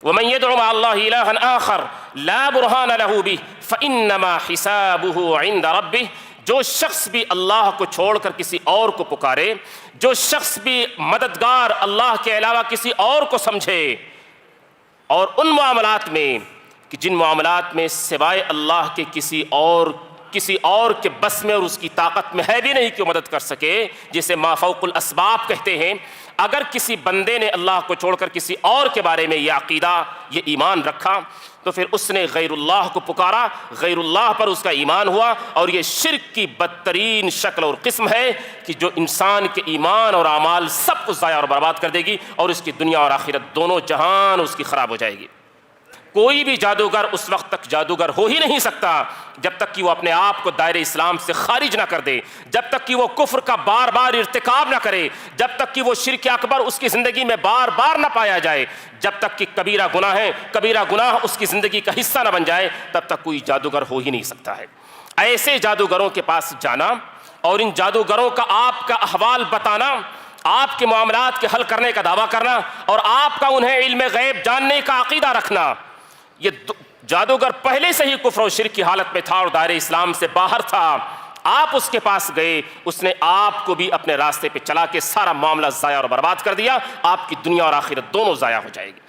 ومن يدع مع الله إلها آخر لا برهان له به فإنما حسابه عند ربه، جو شخص بھی اللہ کو چھوڑ کر کسی اور کو پکارے، جو شخص بھی مددگار اللہ کے علاوہ کسی اور کو سمجھے، اور ان معاملات میں کہ جن معاملات میں سوائے اللہ کے کسی اور کے بس میں اور اس کی طاقت میں ہے بھی نہیں کہ وہ مدد کر سکے، جسے ما فوق الاسباب کہتے ہیں، اگر کسی بندے نے اللہ کو چھوڑ کر کسی اور کے بارے میں یہ عقیدہ، یہ ایمان رکھا، تو پھر اس نے غیر اللہ کو پکارا، غیر اللہ پر اس کا ایمان ہوا، اور یہ شرک کی بدترین شکل اور قسم ہے کہ جو انسان کے ایمان اور اعمال سب کو ضائع اور برباد کر دے گی، اور اس کی دنیا اور آخرت دونوں جہان اس کی خراب ہو جائے گی۔ کوئی بھی جادوگر اس وقت تک جادوگر ہو ہی نہیں سکتا جب تک کہ وہ اپنے آپ کو دائرہ اسلام سے خارج نہ کر دے، جب تک کہ وہ کفر کا بار بار ارتکاب نہ کرے، جب تک کہ وہ شرک اکبر اس کی زندگی میں بار بار نہ پایا جائے، جب تک کہ کبیرہ گناہ اس کی زندگی کا حصہ نہ بن جائے، تب تک کوئی جادوگر ہو ہی نہیں سکتا ہے۔ ایسے جادوگروں کے پاس جانا اور ان جادوگروں کا آپ کا احوال بتانا، آپ کے معاملات کے حل کرنے کا دعویٰ کرنا، اور آپ کا انہیں علم غیب جاننے کا عقیدہ رکھنا، یہ جادوگر پہلے سے ہی کفر و شرک کی حالت میں تھا اور دائرہ اسلام سے باہر تھا۔ آپ اس کے پاس گئے، اس نے آپ کو بھی اپنے راستے پہ چلا کے سارا معاملہ ضائع اور برباد کر دیا، آپ کی دنیا اور آخرت دونوں ضائع ہو جائے گی۔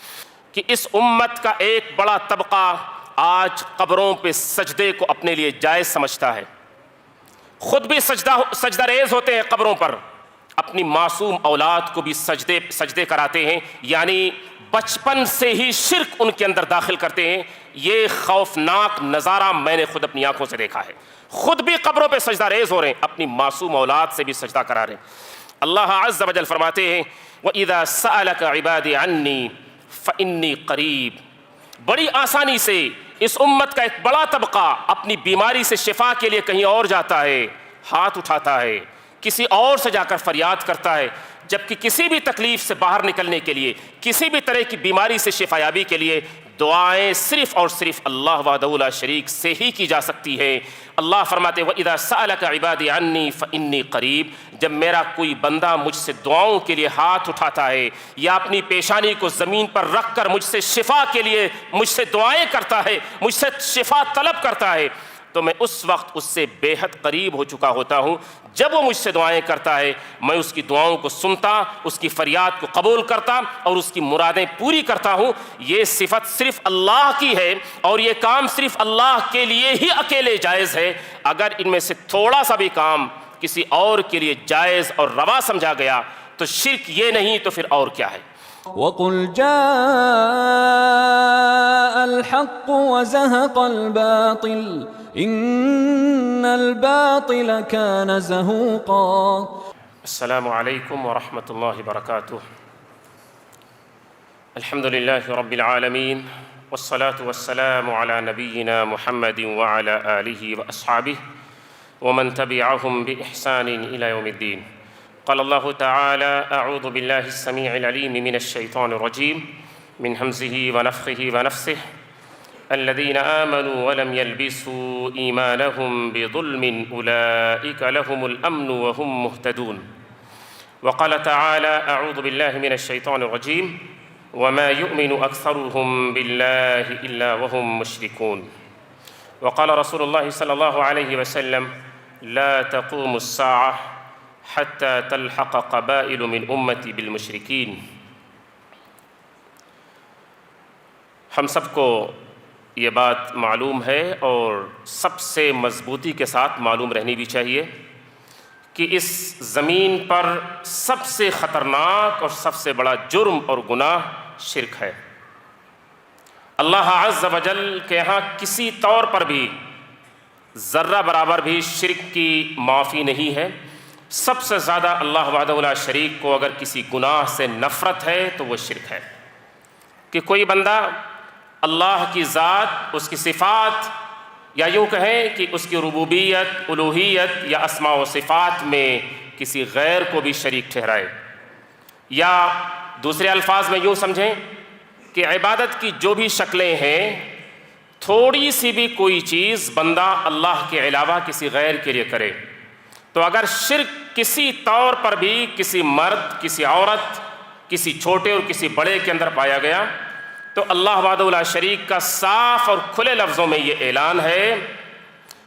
کہ اس امت کا ایک بڑا طبقہ آج قبروں پہ سجدے کو اپنے لیے جائز سمجھتا ہے، خود بھی سجدہ ریز ہوتے ہیں قبروں پر، اپنی معصوم اولاد کو بھی سجدے کراتے ہیں، یعنی بچپن سے ہی شرک ان کے اندر داخل کرتے ہیں۔ یہ خوفناک نظارہ میں نے خود اپنی آنکھوں سے دیکھا ہے، خود بھی قبروں پہ سجدہ ریز ہو رہے ہیں، اپنی معصوم اولاد سے بھی سجدہ کرا رہے ہیں۔ اللہ عز و جل فرماتے ہیں وَإِذَا سَأَلَكَ عِبَادِي عَنِّي فَإِنِّي قَرِيب۔ بڑی آسانی سے اس امت کا ایک بڑا طبقہ اپنی بیماری سے شفا کے لیے کہیں اور جاتا ہے، ہاتھ اٹھاتا ہے، کسی اور سے جا کر فریاد کرتا ہے، جبکہ کسی بھی تکلیف سے باہر نکلنے کے لیے، کسی بھی طرح کی بیماری سے شفا یابی کے لیے دعائیں صرف اور صرف اللہ وحدہ لا شریک سے ہی کی جا سکتی ہے۔ اللہ فرماتے وَإِذَا سَأَلَكَ عِبَادِي عَنِّي فَإِنِّي قَرِيب۔ جب میرا کوئی بندہ مجھ سے دعاؤں کے لیے ہاتھ اٹھاتا ہے یا اپنی پیشانی کو زمین پر رکھ کر مجھ سے شفا کے لیے مجھ سے دعائیں کرتا ہے، مجھ سے شفا طلب کرتا ہے، تو میں اس وقت اس سے بے حد قریب ہو چکا ہوتا ہوں۔ جب وہ مجھ سے دعائیں کرتا ہے، میں اس کی دعاؤں کو سنتا، اس کی فریاد کو قبول کرتا اور اس کی مرادیں پوری کرتا ہوں۔ یہ صفت صرف اللہ کی ہے اور یہ کام صرف اللہ کے لیے ہی اکیلے جائز ہے۔ اگر ان میں سے تھوڑا سا بھی کام کسی اور کے لیے جائز اور روا سمجھا گیا تو شرک یہ نہیں تو پھر اور کیا ہے؟ وَقُلْ جَاءَ الْحَقُّ وَزَهَقَ الْبَاطِلُ إِنَّ الْبَاطِلَ كَانَ زَهُوقًا۔ السلام علیکم ورحمۃ اللہ وبرکاتہ۔ الحمد للہ رب العالمین والصلاة والسلام علی نبینا محمد وعلی آلہ واصحابہ ومن تبعهم بإحسان إلى يوم الدین۔ قال الله تعالى أعوذ بالله السميع العليم من الشيطان الرجيم من همزه ونفخه ونفثه الذين آمنوا ولم يلبسوا إيمانهم بظلم أولئك لهم الأمن وهم مهتدون۔ وقال تعالى أعوذ بالله من الشيطان الرجيم وما يؤمن أكثرهم بالله إلا وهم مشركون۔ وقال رسول الله صلى الله عليه وسلم لا تقوم الساعة حتى تلحق قبائل من امتی بالمشرکین۔ ہم سب کو یہ بات معلوم ہے اور سب سے مضبوطی کے ساتھ معلوم رہنی بھی چاہیے کہ اس زمین پر سب سے خطرناک اور سب سے بڑا جرم اور گناہ شرک ہے۔ اللہ عز و جل کے یہاں کسی طور پر بھی ذرہ برابر بھی شرک کی معافی نہیں ہے۔ سب سے زیادہ اللہ وحدہ لا شریک کو اگر کسی گناہ سے نفرت ہے تو وہ شرک ہے، کہ کوئی بندہ اللہ کی ذات، اس کی صفات، یا یوں کہیں کہ اس کی ربوبیت، الوہیت یا اسماء و صفات میں کسی غیر کو بھی شریک ٹھہرائے، یا دوسرے الفاظ میں یوں سمجھیں کہ عبادت کی جو بھی شکلیں ہیں، تھوڑی سی بھی کوئی چیز بندہ اللہ کے علاوہ کسی غیر کے لیے کرے تو اگر شرک کسی طور پر بھی کسی مرد، کسی عورت، کسی چھوٹے اور کسی بڑے کے اندر پایا گیا تو اللہ وحدہ لا شریک کا صاف اور کھلے لفظوں میں یہ اعلان ہے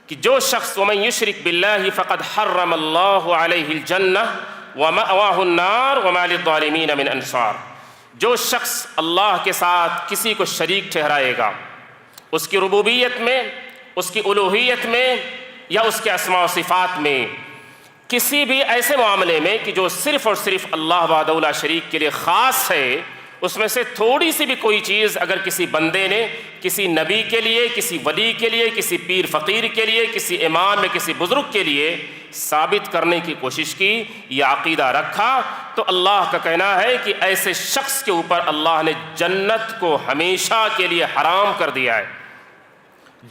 کہ جو شخص ومن یشرک باللہ فقد حرم اللہ علیہ الجنہ ومأواہ النار وما للظالمین من انصار، جو شخص اللہ کے ساتھ کسی کو شریک ٹھہرائے گا اس کی ربوبیت میں، اس کی الوہیت میں یا اس کے اسماء و صفات میں، کسی بھی ایسے معاملے میں کہ جو صرف اور صرف اللہ وحدہ لا شریک کے لیے خاص ہے، اس میں سے تھوڑی سی بھی کوئی چیز اگر کسی بندے نے کسی نبی کے لیے، کسی ولی کے لیے، کسی پیر فقیر کے لیے، کسی امام یا کسی بزرگ کے لیے ثابت کرنے کی کوشش کی یا عقیدہ رکھا، تو اللہ کا کہنا ہے کہ ایسے شخص کے اوپر اللہ نے جنت کو ہمیشہ کے لیے حرام کر دیا ہے،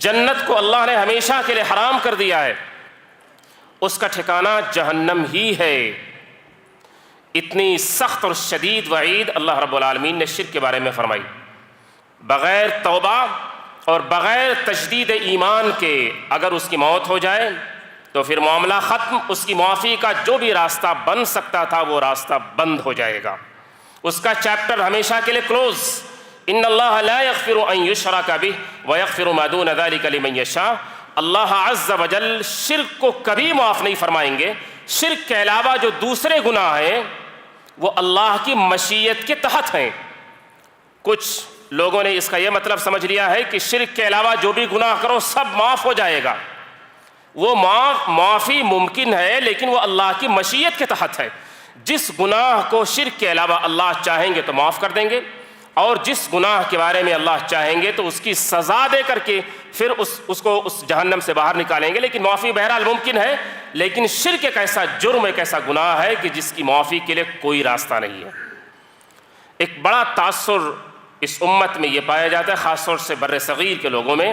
جنت کو اللہ نے ہمیشہ کے لیے حرام کر دیا ہے، اس کا ٹھکانہ جہنم ہی ہے۔ اتنی سخت اور شدید وعید اللہ رب العالمین نے شرک کے بارے میں فرمائی۔ بغیر توبہ اور بغیر تجدید ایمان کے اگر اس کی موت ہو جائے تو پھر معاملہ ختم، اس کی معافی کا جو بھی راستہ بن سکتا تھا وہ راستہ بند ہو جائے گا، اس کا چیپٹر ہمیشہ کے لیے کلوز۔ ان اللہ لا یغفر ان یشرک بہ ویغفر ما دون ذلک لمن یشاء، اللہ عز و جل شرک کو کبھی معاف نہیں فرمائیں گے۔ شرک کے علاوہ جو دوسرے گناہ ہیں وہ اللہ کی مشیت کے تحت ہیں۔ کچھ لوگوں نے اس کا یہ مطلب سمجھ لیا ہے کہ شرک کے علاوہ جو بھی گناہ کرو سب معاف ہو جائے گا، وہ معافی ممکن ہے لیکن وہ اللہ کی مشیت کے تحت ہے۔ جس گناہ کو شرک کے علاوہ اللہ چاہیں گے تو معاف کر دیں گے، اور جس گناہ کے بارے میں اللہ چاہیں گے تو اس کی سزا دے کر کے پھر اس کو اس جہنم سے باہر نکالیں گے، لیکن معافی بہرحال ممکن ہے۔ لیکن شرک ایک ایسا جرم، ایک ایسا گناہ ہے کہ جس کی معافی کے لیے کوئی راستہ نہیں ہے۔ ایک بڑا تاثر اس امت میں یہ پایا جاتا ہے، خاص طور سے بر صغیر کے لوگوں میں،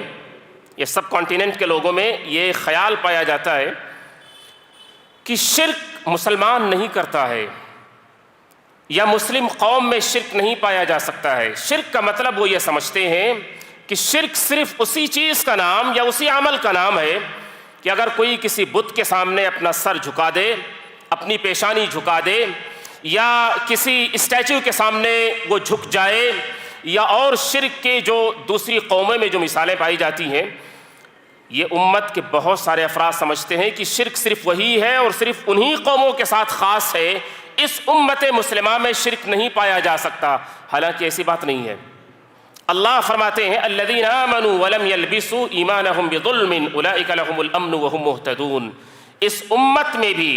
یہ سب کانٹیننٹ کے لوگوں میں یہ خیال پایا جاتا ہے کہ شرک مسلمان نہیں کرتا ہے یا مسلم قوم میں شرک نہیں پایا جا سکتا ہے۔ شرک کا مطلب وہ یہ سمجھتے ہیں کہ شرک صرف اسی چیز کا نام یا اسی عمل کا نام ہے کہ اگر کوئی کسی بت کے سامنے اپنا سر جھکا دے، اپنی پیشانی جھکا دے، یا کسی اسٹیچو کے سامنے وہ جھک جائے، یا اور شرک کے جو دوسری قوموں میں جو مثالیں پائی جاتی ہیں، یہ امت کے بہت سارے افراد سمجھتے ہیں کہ شرک صرف وہی ہے اور صرف انہی قوموں کے ساتھ خاص ہے، اس امت مسلمہ میں شرک نہیں پایا جا سکتا، حالانکہ ایسی بات نہیں ہے۔ اللہ فرماتے ہیں الذین آمنوا ولم یلبسوا ایمانہم بظلم اولئک لہم الامن وہم مہتدون، اس امت میں بھی،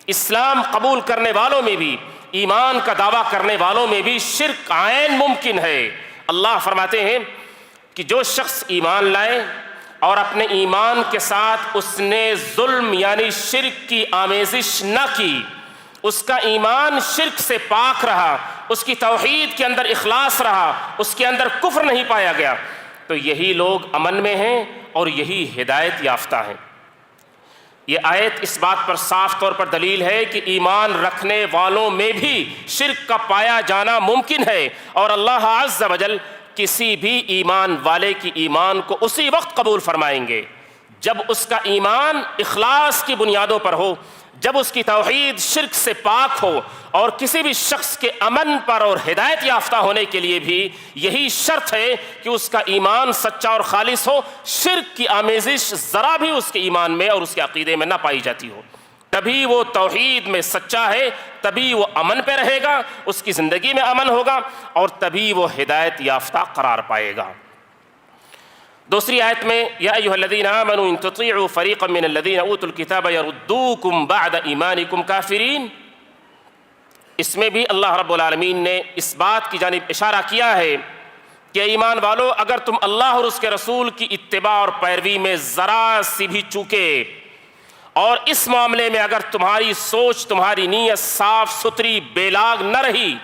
اسلام قبول کرنے والوں میں بھی، ایمان کا دعویٰ کرنے والوں میں بھی شرک عین ممکن ہے۔ اللہ فرماتے ہیں کہ جو شخص ایمان لائے اور اپنے ایمان کے ساتھ اس نے ظلم یعنی شرک کی آمیزش نہ کی، اس کا ایمان شرک سے پاک رہا، اس کی توحید کے اندر اخلاص رہا، اس کے اندر کفر نہیں پایا گیا، تو یہی لوگ امن میں ہیں اور یہی ہدایت یافتہ ہیں۔ یہ آیت اس بات پر صاف طور پر دلیل ہے کہ ایمان رکھنے والوں میں بھی شرک کا پایا جانا ممکن ہے، اور اللہ عز و جل کسی بھی ایمان والے کی ایمان کو اسی وقت قبول فرمائیں گے جب اس کا ایمان اخلاص کی بنیادوں پر ہو، جب اس کی توحید شرک سے پاک ہو، اور کسی بھی شخص کے امن پر اور ہدایت یافتہ ہونے کے لیے بھی یہی شرط ہے کہ اس کا ایمان سچا اور خالص ہو، شرک کی آمیزش ذرا بھی اس کے ایمان میں اور اس کے عقیدے میں نہ پائی جاتی ہو، تبھی وہ توحید میں سچا ہے، تبھی وہ امن پہ رہے گا، اس کی زندگی میں امن ہوگا، اور تبھی وہ ہدایت یافتہ قرار پائے گا۔ دوسری آیت میں یا ایھا الذین آمنوا ان تطیعوا فریقا من الذین اوتوا الکتاب یردوکم بعد ایمانکم کافرین، اس میں بھی اللہ رب العالمین نے اس بات کی جانب اشارہ کیا ہے کہ ایمان والو، اگر تم اللہ اور اس کے رسول کی اتباع اور پیروی میں ذرا سی بھی چوکے، اور اس معاملے میں اگر تمہاری سوچ، تمہاری نیت صاف ستھری بے لاگ نہ رہی،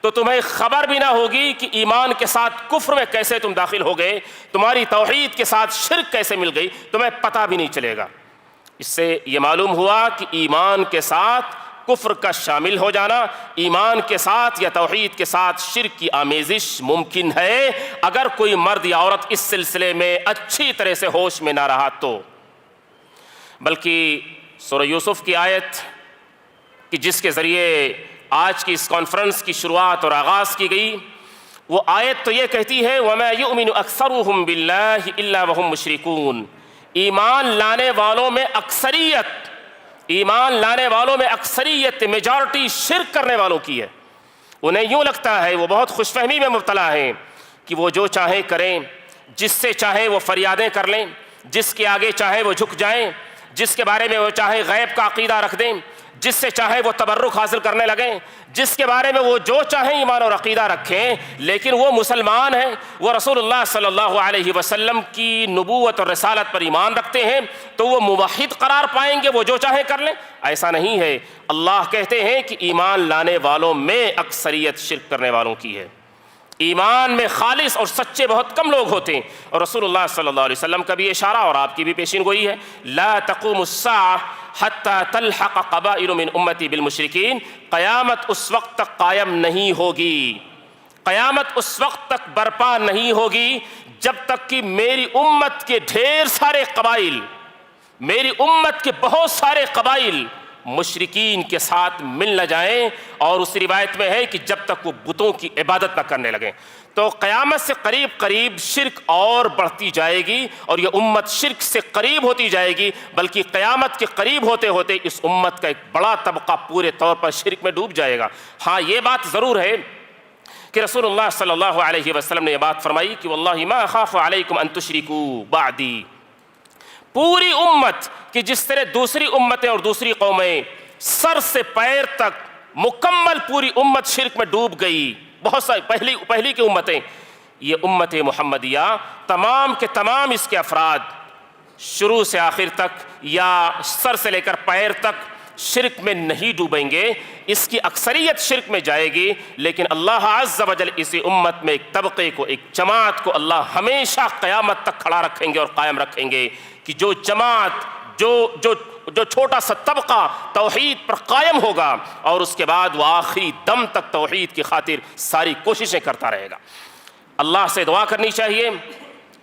تو تمہیں خبر بھی نہ ہوگی کہ ایمان کے ساتھ کفر میں کیسے تم داخل ہو گئے، تمہاری توحید کے ساتھ شرک کیسے مل گئی، تمہیں پتہ بھی نہیں چلے گا۔ اس سے یہ معلوم ہوا کہ ایمان کے ساتھ کفر کا شامل ہو جانا، ایمان کے ساتھ یا توحید کے ساتھ شرک کی آمیزش ممکن ہے، اگر کوئی مرد یا عورت اس سلسلے میں اچھی طرح سے ہوش میں نہ رہا تو۔ بلکہ سورہ یوسف کی آیت کہ جس کے ذریعے آج کی اس کانفرنس کی شروعات اور آغاز کی گئی، وہ آیت تو یہ کہتی ہے وَمَا يُؤْمِنُ أَكْثَرُهُمْ بِاللَّهِ إِلَّا وَهُمْ مُشْرِكُونَ، ایمان لانے والوں میں اکثریت میجارٹی شرک کرنے والوں کی ہے۔ انہیں یوں لگتا ہے، وہ بہت خوش فہمی میں مبتلا ہیں کہ وہ جو چاہیں کریں، جس سے چاہیں وہ فریادیں کر لیں، جس کے آگے چاہے وہ جھک جائیں، جس کے بارے میں وہ چاہے غیب کا عقیدہ رکھ دیں، جس سے چاہے وہ تبرک حاصل کرنے لگیں، جس کے بارے میں وہ جو چاہیں ایمان اور عقیدہ رکھیں، لیکن وہ مسلمان ہیں، وہ رسول اللہ صلی اللہ علیہ وسلم کی نبوت اور رسالت پر ایمان رکھتے ہیں، تو وہ موحد قرار پائیں گے، وہ جو چاہیں کر لیں؟ ایسا نہیں ہے۔ اللہ کہتے ہیں کہ ایمان لانے والوں میں اکثریت شرک کرنے والوں کی ہے۔ ایمان میں خالص اور سچے بہت کم لوگ ہوتے ہیں، اور رسول اللہ صلی اللہ علیہ وسلم کا بھی اشارہ اور آپ کی بھی پیشین گوئی ہے، لا تقوم الساعہ حتی تلحق قبائل من امتی بالمشرکین، قیامت اس وقت تک قائم نہیں ہوگی، قیامت اس وقت تک برپا نہیں ہوگی جب تک کہ میری امت کے ڈھیر سارے قبائل، میری امت کے بہت سارے قبائل مشرکین کے ساتھ مل نہ جائیں، اور اس روایت میں ہے کہ جب تک وہ بتوں کی عبادت نہ کرنے لگیں۔ تو قیامت سے قریب قریب شرک اور بڑھتی جائے گی، اور یہ امت شرک سے قریب ہوتی جائے گی، بلکہ قیامت کے قریب ہوتے ہوتے اس امت کا ایک بڑا طبقہ پورے طور پر شرک میں ڈوب جائے گا۔ ہاں یہ بات ضرور ہے کہ رسول اللہ صلی اللہ علیہ وسلم نے یہ بات فرمائی کہ واللہ ما اخاف علیکم ان تشرکوا بعدی، پوری امت کہ جس طرح دوسری امتیں اور دوسری قومیں سر سے پیر تک مکمل پوری امت شرک میں ڈوب گئی، بہت ساری پہلی کی امتیں، یہ امت محمدیہ تمام کے تمام اس کے افراد شروع سے آخر تک یا سر سے لے کر پیر تک شرک میں نہیں ڈوبیں گے، اس کی اکثریت شرک میں جائے گی، لیکن اللہ عز و جل اسی امت میں ایک طبقے کو، ایک جماعت کو اللہ ہمیشہ قیامت تک کھڑا رکھیں گے اور قائم رکھیں گے کہ جو جماعت، جو چھوٹا سا طبقہ توحید پر قائم ہوگا اور اس کے بعد وہ آخری دم تک توحید کی خاطر ساری کوششیں کرتا رہے گا۔ اللہ سے دعا کرنی چاہیے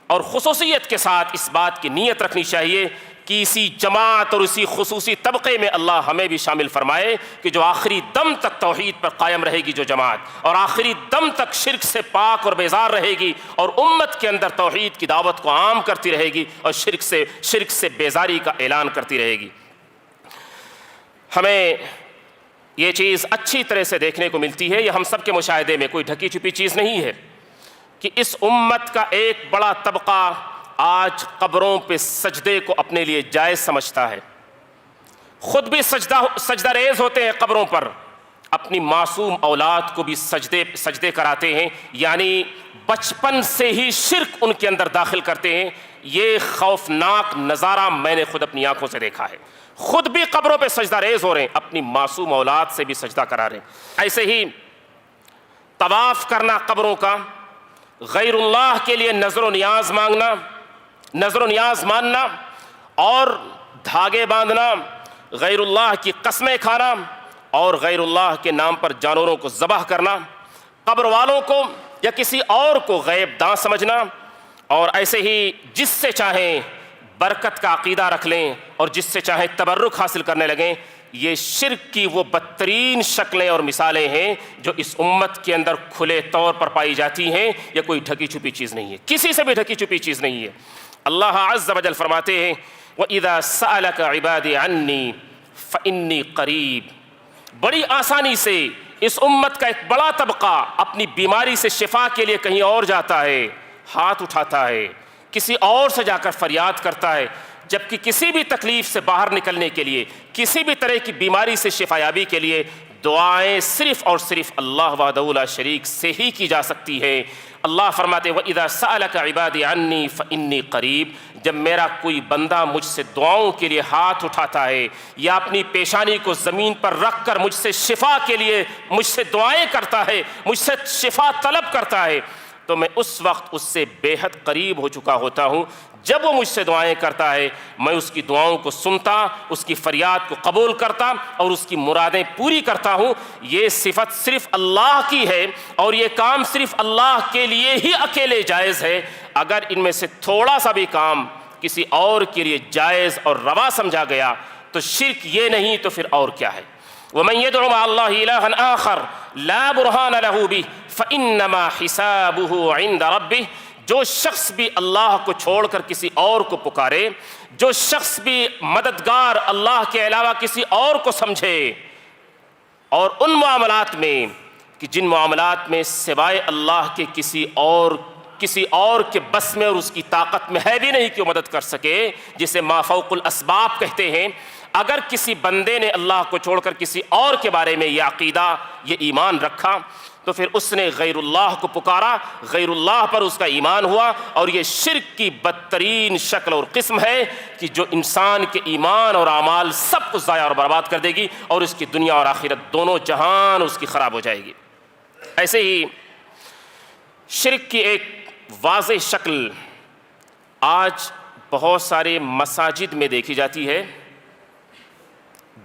اور خصوصیت کے ساتھ اس بات کی نیت رکھنی چاہیے کہ اسی جماعت اور اسی خصوصی طبقے میں اللہ ہمیں بھی شامل فرمائے کہ جو آخری دم تک توحید پر قائم رہے گی جو جماعت، اور آخری دم تک شرک سے پاک اور بیزار رہے گی اور امت کے اندر توحید کی دعوت کو عام کرتی رہے گی اور شرک سے بیزاری کا اعلان کرتی رہے گی۔ ہمیں یہ چیز اچھی طرح سے دیکھنے کو ملتی ہے، یہ ہم سب کے مشاہدے میں کوئی ڈھکی چھپی چیز نہیں ہے کہ اس امت کا ایک بڑا طبقہ آج قبروں پہ سجدے کو اپنے لیے جائز سمجھتا ہے، خود بھی سجدہ ریز ہوتے ہیں قبروں پر، اپنی معصوم اولاد کو بھی سجدے کراتے ہیں، یعنی بچپن سے ہی شرک ان کے اندر داخل کرتے ہیں۔ یہ خوفناک نظارہ میں نے خود اپنی آنکھوں سے دیکھا ہے، خود بھی قبروں پہ سجدہ ریز ہو رہے ہیں، اپنی معصوم اولاد سے بھی سجدہ کرا رہے ہیں۔ ایسے ہی طواف کرنا قبروں کا، غیر اللہ کے لیے نظر و نیاز ماننا اور دھاگے باندھنا، غیر اللہ کی قسمیں کھانا اور غیر اللہ کے نام پر جانوروں کو ذبح کرنا، قبر والوں کو یا کسی اور کو غیب داں سمجھنا، اور ایسے ہی جس سے چاہیں برکت کا عقیدہ رکھ لیں اور جس سے چاہیں تبرک حاصل کرنے لگیں، یہ شرک کی وہ بدترین شکلیں اور مثالیں ہیں جو اس امت کے اندر کھلے طور پر پائی جاتی ہیں۔ یہ کوئی ڈھکی چھپی چیز نہیں ہے، کسی سے بھی ڈھکی چھپی چیز نہیں ہے۔ اللہ عز و جل فرماتے ہیں وَإِذَا سَأَلَكَ عِبَادِي عَنِّي فَإِنِّي قَرِيب، بڑی آسانی سے اس امت کا ایک بڑا طبقہ اپنی بیماری سے شفا کے لیے کہیں اور جاتا ہے، ہاتھ اٹھاتا ہے، کسی اور سے جا کر فریاد کرتا ہے، جبکہ کسی بھی تکلیف سے باہر نکلنے کے لیے، کسی بھی طرح کی بیماری سے شفا یابی کے لیے دعائیں صرف اور صرف اللہ وحدہ لا شریک سے ہی کی جا سکتی ہے۔ اللہ فرماتے وَإِذَا سَأَلَكَ عِبَادِي عَنِّي فَإِنِّي قَرِيب، جب میرا کوئی بندہ مجھ سے دعاؤں کے لیے ہاتھ اٹھاتا ہے یا اپنی پیشانی کو زمین پر رکھ کر مجھ سے شفا کے لیے مجھ سے دعائیں کرتا ہے، مجھ سے شفا طلب کرتا ہے، تو میں اس وقت اس سے بے حد قریب ہو چکا ہوتا ہوں۔ جب وہ مجھ سے دعائیں کرتا ہے میں اس کی دعاؤں کو سنتا، اس کی فریاد کو قبول کرتا اور اس کی مرادیں پوری کرتا ہوں۔ یہ صفت صرف اللہ کی ہے اور یہ کام صرف اللہ کے لیے ہی اکیلے جائز ہے۔ اگر ان میں سے تھوڑا سا بھی کام کسی اور کے لیے جائز اور روا سمجھا گیا تو شرک یہ نہیں تو پھر اور کیا ہے؟ ومن يدع مع الله إلها آخر لا برهان له به فإنما حسابه عند ربه، جو شخص بھی اللہ کو چھوڑ کر کسی اور کو پکارے، جو شخص بھی مددگار اللہ کے علاوہ کسی اور کو سمجھے، اور ان معاملات میں کہ جن معاملات میں سوائے اللہ کے کسی اور کے بس میں اور اس کی طاقت میں ہے بھی نہیں کہ وہ مدد کر سکے، جسے ما فوق الاسباب کہتے ہیں، اگر کسی بندے نے اللہ کو چھوڑ کر کسی اور کے بارے میں یہ عقیدہ، یہ ایمان رکھا، تو پھر اس نے غیر اللہ کو پکارا، غیر اللہ پر اس کا ایمان ہوا، اور یہ شرک کی بدترین شکل اور قسم ہے کہ جو انسان کے ایمان اور اعمال سب کو ضائع اور برباد کر دے گی، اور اس کی دنیا اور آخرت دونوں جہان اس کی خراب ہو جائے گی۔ ایسے ہی شرک کی ایک واضح شکل آج بہت سارے مساجد میں دیکھی جاتی ہے۔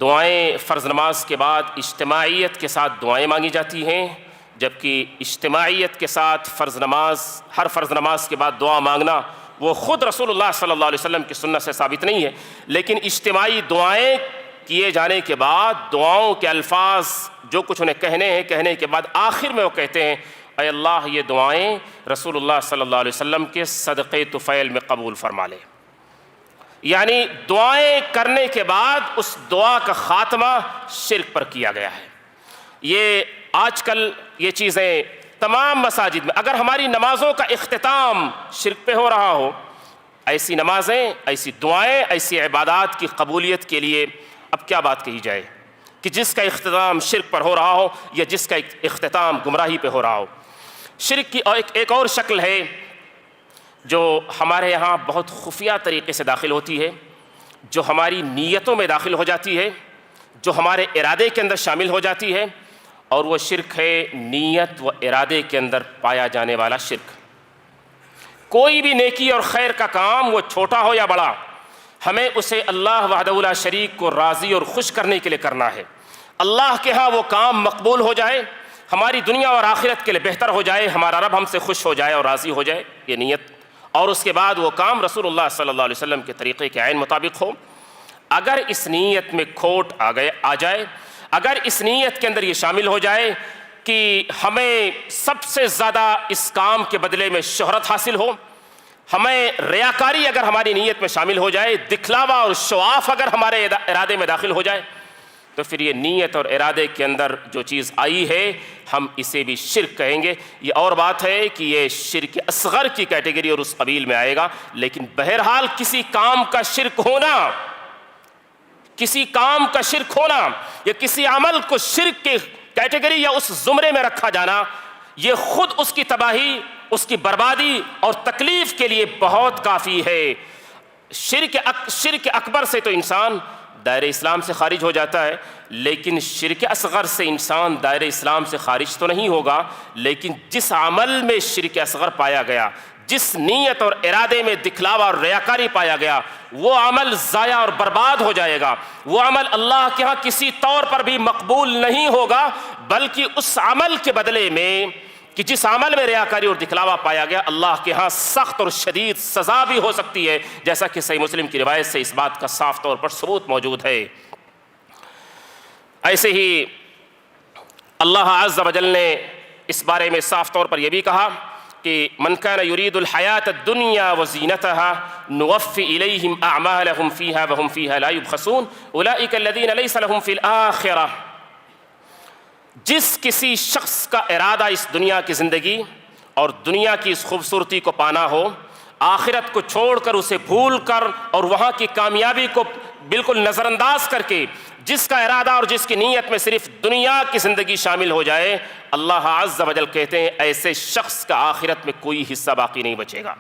دعائیں فرض نماز کے بعد اجتماعیت کے ساتھ دعائیں مانگی جاتی ہیں، جبکہ اجتماعیت کے ساتھ ہر فرض نماز کے بعد دعا مانگنا وہ خود رسول اللہ صلی اللہ علیہ وسلم کی سنت سے ثابت نہیں ہے، لیکن اجتماعی دعائیں کیے جانے کے بعد دعاؤں کے الفاظ جو کچھ انہیں کہنے کے بعد آخر میں وہ کہتے ہیں اے اللہ یہ دعائیں رسول اللہ صلی اللہ علیہ وسلم کے صدقے طفیل میں قبول فرما لے، یعنی دعائیں کرنے کے بعد اس دعا کا خاتمہ شرک پر کیا گیا ہے۔ یہ آج کل یہ چیزیں تمام مساجد میں، اگر ہماری نمازوں کا اختتام شرک پہ ہو رہا ہو، ایسی نمازیں، ایسی دعائیں، ایسی عبادات کی قبولیت کے لیے اب کیا بات کہی جائے کہ جس کا اختتام شرک پر ہو رہا ہو یا جس کا اختتام گمراہی پہ ہو رہا ہو۔ شرک کی ایک اور شکل ہے جو ہمارے یہاں بہت خفیہ طریقے سے داخل ہوتی ہے، جو ہماری نیتوں میں داخل ہو جاتی ہے، جو ہمارے ارادے کے اندر شامل ہو جاتی ہے، اور وہ شرک ہے نیت و ارادے کے اندر پایا جانے والا شرک۔ کوئی بھی نیکی اور خیر کا کام وہ چھوٹا ہو یا بڑا، ہمیں اسے اللہ وحدہ لا شریک کو راضی اور خوش کرنے کے لیے کرنا ہے۔ اللہ کے ہاں وہ کام مقبول ہو جائے، ہماری دنیا اور آخرت کے لیے بہتر ہو جائے، ہمارا رب ہم سے خوش ہو جائے اور راضی ہو جائے، یہ نیت۔ اور اس کے بعد وہ کام رسول اللہ صلی اللہ علیہ وسلم کے طریقے کے عین مطابق ہو۔ اگر اس نیت میں کھوٹ آ جائے، اگر اس نیت کے اندر یہ شامل ہو جائے کہ ہمیں سب سے زیادہ اس کام کے بدلے میں شہرت حاصل ہو، ہمیں ریاکاری اگر ہماری نیت میں شامل ہو جائے، دکھلاوا اور شواف اگر ہمارے ارادے میں داخل ہو جائے، تو پھر یہ نیت اور ارادے کے اندر جو چیز آئی ہے ہم اسے بھی شرک کہیں گے۔ یہ اور بات ہے کہ یہ شرک اصغر کی کیٹیگری اور اس قبیل میں آئے گا، لیکن بہرحال کسی کام کا شرک ہونا یا کسی عمل کو شرک کی کیٹیگری یا اس زمرے میں رکھا جانا، یہ خود اس کی تباہی، اس کی بربادی اور تکلیف کے لیے بہت کافی ہے۔ شرک اکبر سے تو انسان دائرہ اسلام سے خارج ہو جاتا ہے، لیکن شرک اصغر سے انسان دائرہ اسلام سے خارج تو نہیں ہوگا، لیکن جس عمل میں شرک اصغر پایا گیا، جس نیت اور ارادے میں دکھلاوا اور ریاکاری پایا گیا، وہ عمل ضائع اور برباد ہو جائے گا۔ وہ عمل اللہ کے ہاں کسی طور پر بھی مقبول نہیں ہوگا، بلکہ اس عمل کے بدلے میں کہ جس عمل میں ریاکاری اور دکھلاوا پایا گیا، اللہ کے ہاں سخت اور شدید سزا بھی ہو سکتی ہے، جیسا کہ صحیح مسلم کی روایت سے اس بات کا صاف طور پر ثبوت موجود ہے۔ ایسے ہی اللہ عز و جل نے اس بارے میں صاف طور پر یہ بھی کہا کہ من کان یرید الحیاۃ الدنیا وزینتها نوفی الیہم اعمالہم فیہا وہم فیہا لا یبخسون اولئک الذین لیس لہم فی الآخرہ۔ جس کسی شخص کا ارادہ اس دنیا کی زندگی اور دنیا کی اس خوبصورتی کو پانا ہو، آخرت کو چھوڑ کر اسے بھول کر اور وہاں کی کامیابی کو بالکل نظر انداز کر کے جس کا ارادہ اور جس کی نیت میں صرف دنیا کی زندگی شامل ہو جائے، اللہ عز و جل کہتے ہیں ایسے شخص کا آخرت میں کوئی حصہ باقی نہیں بچے گا۔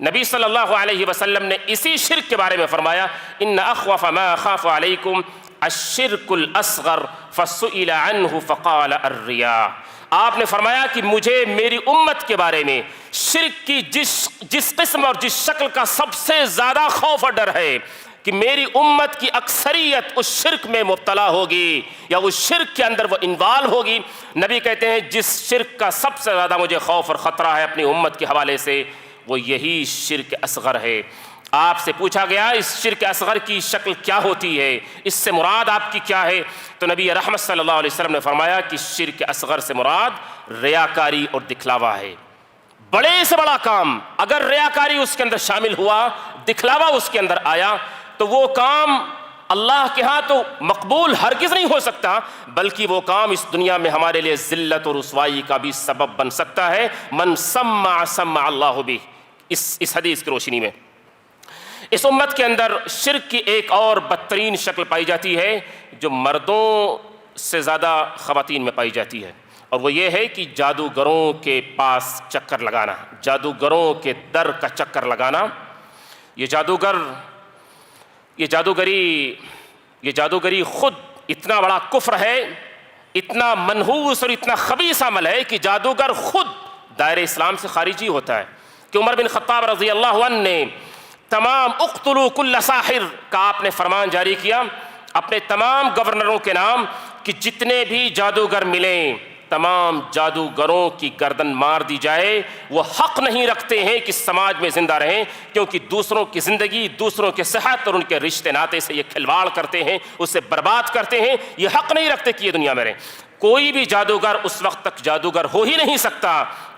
نبی صلی اللہ علیہ وسلم نے اسی شرک کے بارے میں فرمایا ان اخوف ما اخاف علیکم الشرک الاصغر فسئل عنہ فقال الریا۔ آپ نے فرمایا کہ مجھے میری امت کے بارے میں شرک کی جس قسم اور جس شکل کا سب سے زیادہ خوف اور ڈر ہے کہ میری امت کی اکثریت اس شرک میں مبتلا ہوگی یا اس شرک کے اندر وہ انوالو ہوگی۔ نبی کہتے ہیں جس شرک کا سب سے زیادہ مجھے خوف اور خطرہ ہے اپنی امت کے حوالے سے، وہ یہی شرک اصغر ہے۔ آپ سے پوچھا گیا اس شرک اصغر کی شکل کیا ہوتی ہے، اس سے مراد آپ کی کیا ہے؟ تو نبی رحمت صلی اللہ علیہ وسلم نے فرمایا کہ شرک اصغر سے مراد ریاکاری اور دکھلاوا ہے۔ بڑے سے بڑا کام اگر ریاکاری اس کے اندر شامل ہوا، دکھلاوا اس کے اندر آیا، تو وہ کام اللہ کے ہاں تو مقبول ہرگز نہیں ہو سکتا، بلکہ وہ کام اس دنیا میں ہمارے لیے ذلت اور رسوائی کا بھی سبب بن سکتا ہے۔ من سمع سمع اللہ بہ، اس حدیث کی روشنی میں اس امت کے اندر شرک کی ایک اور بدترین شکل پائی جاتی ہے جو مردوں سے زیادہ خواتین میں پائی جاتی ہے، اور وہ یہ ہے کہ جادوگروں کے پاس چکر لگانا، جادوگروں کے در کا چکر لگانا۔ یہ جادوگری خود اتنا بڑا کفر ہے، اتنا منحوس اور اتنا خبیث عمل ہے کہ جادوگر خود دائرہ اسلام سے خارج ہی ہوتا ہے۔ کہ عمر بن خطاب رضی اللہ عنہ نے تمام اقتلوا کل ساحر کا آپ نے فرمان جاری کیا اپنے تمام گورنروں کے نام کہ جتنے بھی جادوگر ملیں تمام جادوگروں کی گردن مار دی جائے۔ وہ حق نہیں رکھتے ہیں کہ سماج میں زندہ رہیں، کیونکہ دوسروں کی زندگی، دوسروں کے صحت اور ان کے رشتے ناطے سے یہ کھلواڑ کرتے ہیں، اسے برباد کرتے ہیں، یہ حق نہیں رکھتے کہ یہ دنیا میں رہیں۔ کوئی بھی جادوگر اس وقت تک جادوگر ہو ہی نہیں سکتا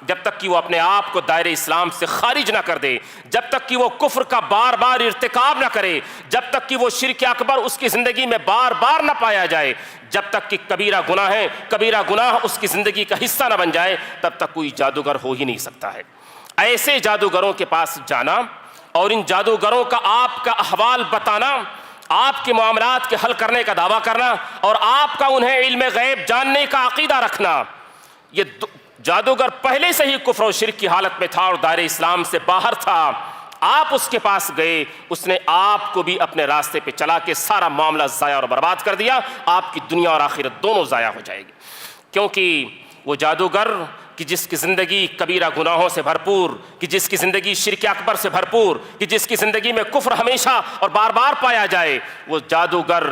جب تک کہ وہ اپنے آپ کو دائرہ اسلام سے خارج نہ کر دے، جب تک کہ وہ کفر کا بار بار ارتکاب نہ کرے، جب تک کہ وہ شرک اکبر اس کی زندگی میں بار بار نہ پایا جائے، جب تک کہ کبیرہ گناہ اس کی زندگی کا حصہ نہ بن جائے، تب تک کوئی جادوگر ہو ہی نہیں سکتا ہے۔ ایسے جادوگروں کے پاس جانا اور ان جادوگروں کا آپ کا احوال بتانا، آپ کے معاملات کے حل کرنے کا دعویٰ کرنا اور آپ کا انہیں علم غیب جاننے کا عقیدہ رکھنا، یہ جادوگر پہلے سے ہی کفر و شرک کی حالت میں تھا اور دائرہ اسلام سے باہر تھا۔ آپ اس کے پاس گئے، اس نے آپ کو بھی اپنے راستے پہ چلا کے سارا معاملہ ضائع اور برباد کر دیا۔ آپ کی دنیا اور آخرت دونوں ضائع ہو جائے گی، کیونکہ وہ جادوگر کہ جس کی زندگی کبیرہ گناہوں سے بھرپور، کہ جس کی زندگی شرک اکبر سے بھرپور، کہ جس کی زندگی میں کفر ہمیشہ اور بار بار پایا جائے، وہ جادوگر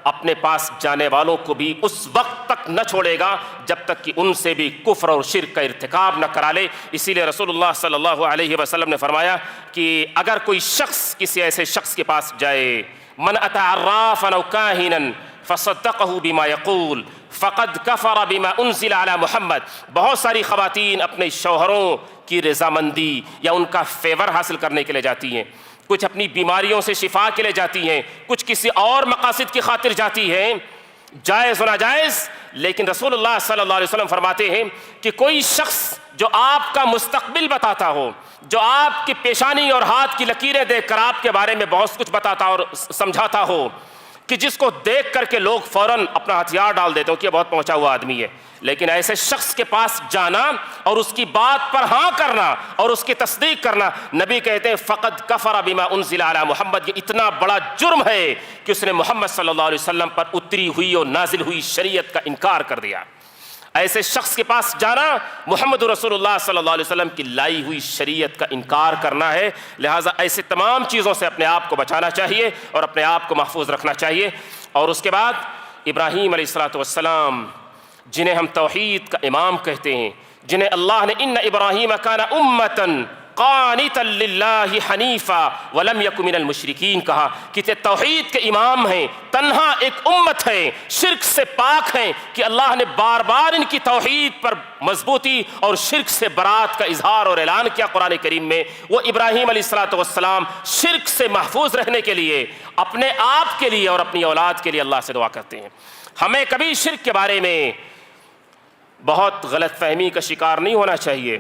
اپنے پاس جانے والوں کو بھی اس وقت تک نہ چھوڑے گا جب تک کہ ان سے بھی کفر اور شرک کا ارتکاب نہ کرا لے۔ اسی لیے رسول اللہ صلی اللہ علیہ وسلم نے فرمایا کہ اگر کوئی شخص کسی ایسے شخص کے پاس جائے، من اتی عرافا او کاہنا فصدقہ بما یقول فقد کفر بما انزل علی محمد۔ بہت ساری خواتین اپنے شوہروں کی رضامندی یا ان کا فیور حاصل کرنے کے لیے جاتی ہیں، کچھ اپنی بیماریوں سے شفا کے لیے جاتی ہیں، کچھ کسی اور مقاصد کی خاطر جاتی ہیں، جائز و ناجائز، لیکن رسول اللہ صلی اللہ علیہ وسلم فرماتے ہیں کہ کوئی شخص جو آپ کا مستقبل بتاتا ہو، جو آپ کی پیشانی اور ہاتھ کی لکیریں دیکھ کر آپ کے بارے میں بہت کچھ بتاتا اور سمجھاتا ہو، کہ جس کو دیکھ کر کے لوگ فوراً اپنا ہتھیار ڈال دیتے ہو کہ یہ بہت پہنچا ہوا آدمی ہے، لیکن ایسے شخص کے پاس جانا اور اس کی بات پر ہاں کرنا اور اس کی تصدیق کرنا، نبی کہتے ہیں فقد کفر بما انزل علی محمد، یہ اتنا بڑا جرم ہے کہ اس نے محمد صلی اللہ علیہ وسلم پر اتری ہوئی اور نازل ہوئی شریعت کا انکار کر دیا۔ ایسے شخص کے پاس جانا محمد رسول اللہ صلی اللہ علیہ وسلم کی لائی ہوئی شریعت کا انکار کرنا ہے۔ لہٰذا ایسے تمام چیزوں سے اپنے آپ کو بچانا چاہیے اور اپنے آپ کو محفوظ رکھنا چاہیے۔ اور اس کے بعد ابراہیم علیہ السلام جنہیں ہم توحید کا امام کہتے ہیں، جنہیں اللہ نے ان ابراہیم کان امۃ قانتا للہ حنیفا ولم یک من المشرکین کہا، کہ توحید کے امام ہیں، تنہا ایک امت ہے، شرک سے پاک ہیں، کہ اللہ نے بار بار ان کی توحید پر مضبوطی اور شرک سے برات کا اظہار اور اعلان کیا قرآن کریم میں۔ وہ ابراہیم علیہ السلام شرک سے محفوظ رہنے کے لیے اپنے آپ کے لیے اور اپنی اولاد کے لیے اللہ سے دعا کرتے ہیں۔ ہمیں کبھی شرک کے بارے میں بہت غلط فہمی کا شکار نہیں ہونا چاہیے،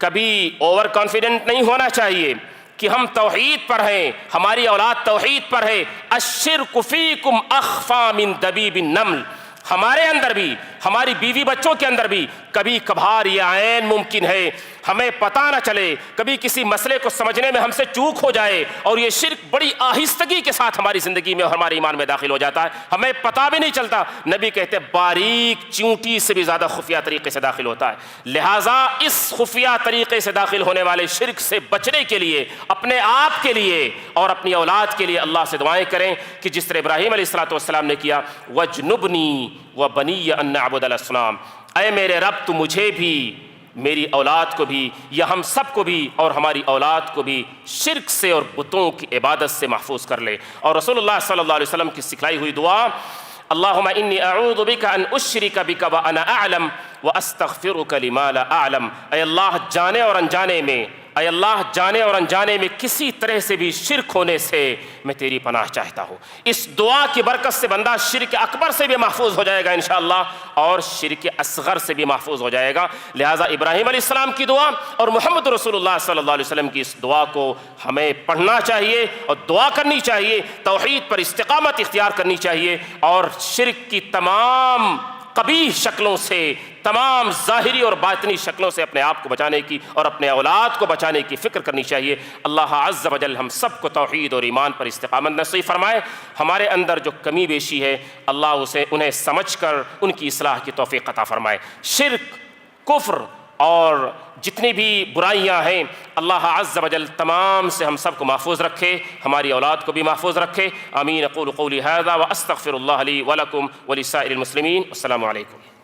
کبھی اوور کانفیڈنٹ نہیں ہونا چاہیے کہ ہم توحید پر ہیں، ہماری اولاد توحید پر ہے۔ الشرک فیکم اخفی من دبیب النمل، ہمارے اندر بھی، ہماری بیوی بچوں کے اندر بھی کبھی کبھار یہ عین ممکن ہے، ہمیں پتہ نہ چلے، کبھی کسی مسئلے کو سمجھنے میں ہم سے چوک ہو جائے اور یہ شرک بڑی آہستگی کے ساتھ ہماری زندگی میں اور ہمارے ایمان میں داخل ہو جاتا ہے، ہمیں پتہ بھی نہیں چلتا۔ نبی کہتے ہیں باریک چونٹی سے بھی زیادہ خفیہ طریقے سے داخل ہوتا ہے۔ لہٰذا اس خفیہ طریقے سے داخل ہونے والے شرک سے بچنے کے لیے اپنے آپ کے لیے اور اپنی اولاد کے لیے اللہ سے دعائیں کریں کہ جس طرح ابراہیم علیہ السلام نے کیا، وَجْنُبْنِي وَبَنِيَّ أَن نَعْبُدَ الْأَصْنَامَ، اے میرے رب تو مجھے بھی، میری اولاد کو بھی، یا ہم سب کو بھی اور ہماری اولاد کو بھی شرک سے اور بتوں کی عبادت سے محفوظ کر لے۔ اور رسول اللہ صلی اللہ علیہ وسلم کی سکھلائی ہوئی دعا اللہم انی اعوذ بک ان اشرک بک وانا اعلم واستغفرک لما لا اعلم، اے اللہ جانے اور انجانے میں، اے اللہ جانے اور انجانے میں کسی طرح سے بھی شرک ہونے سے میں تیری پناہ چاہتا ہوں۔ اس دعا کی برکت سے بندہ شرک اکبر سے بھی محفوظ ہو جائے گا انشاءاللہ، اور شرک اصغر سے بھی محفوظ ہو جائے گا۔ لہٰذا ابراہیم علیہ السلام کی دعا اور محمد رسول اللہ صلی اللہ علیہ وسلم کی اس دعا کو ہمیں پڑھنا چاہیے اور دعا کرنی چاہیے، توحید پر استقامت اختیار کرنی چاہیے، اور شرک کی تمام قبیح شکلوں سے، تمام ظاہری اور باطنی شکلوں سے اپنے آپ کو بچانے کی اور اپنے اولاد کو بچانے کی فکر کرنی چاہیے۔ اللہ عز و جل ہم سب کو توحید اور ایمان پر استقامت نصیب فرمائے۔ ہمارے اندر جو کمی بیشی ہے اللہ انہیں سمجھ کر ان کی اصلاح کی توفیق عطا فرمائے۔ شرک، کفر اور جتنی بھی برائیاں ہیں اللہ عز و جل تمام سے ہم سب کو محفوظ رکھے، ہماری اولاد کو بھی محفوظ رکھے۔ آمین۔ اقول قولی ھذا واستغفر اللہ لی ولکم ولسائر المسلمین۔ السلام علیکم۔